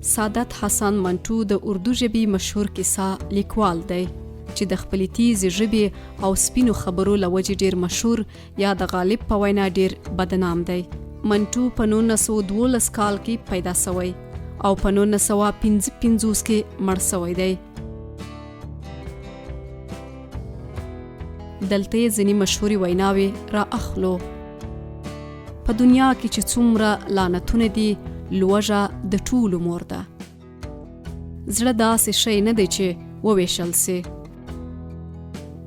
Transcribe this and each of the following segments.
سعادت حسن منټو د اردو ژبې مشهور کیسه لیکوال دی چې د خپلې تیزې ژبې او سپینو خبرو له وجې ډیر مشهور یا د غالب په وینا ډیر بدنام دی. منټو په 1912 کال کې پیدا شوی او په 1955 کې مړ شوی دی. دلته ځینې مشهورې ویناوې را اخلو. په دنیا کې چې څومره لعنتونه دي، لوږه د ټولو مور ده. زړه داسې شی نه دی چې وویشل سي.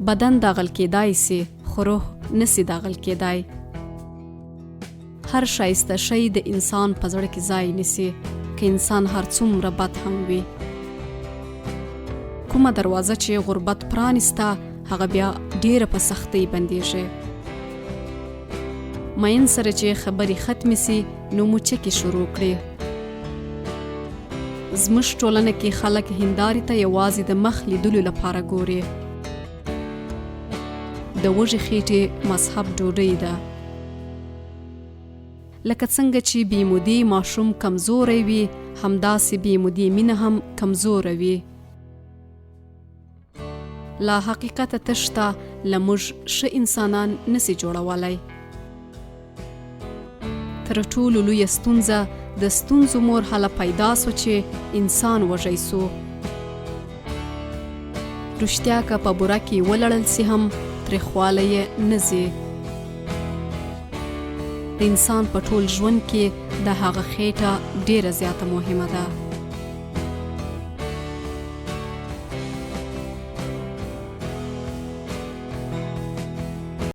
بدن داغل کېدای سي، خو روح نسي داغل کېدای. هر شایسته شی د انسان په زړه کې ځای نیسي، که انسان هر څومره بد هم وي. کومه دروازه چې غربت پرانسته، هغه بیا ډیره په سختۍ بندیږي. مین سره چې خبرې ختمې سي، نو موچکې شروع کړي. زموږ ټولنه کې خلک هندارې ته یوازې د مخ لیدلو لپاره ګوري. د وږې خېټې مذهب ډوډۍ ده. لکه څنګه چې بې مودې ماشوم کمزوری وي، همداسې بې مودې مینه هم کمزوره وي. لا حقیقت تشته، له موږ ښه انسانان نسي جوړولی. تر ټولو لویه ستونزه د ستونزو مرحله پیدا سو چې انسان وږی سو. رښتیا که په بوره کې ولړل سي هم تریخوالی یې نه ځي. د انسان په ټول ژوند کې د هغه خېټه ډیره زیاته مهمه ده.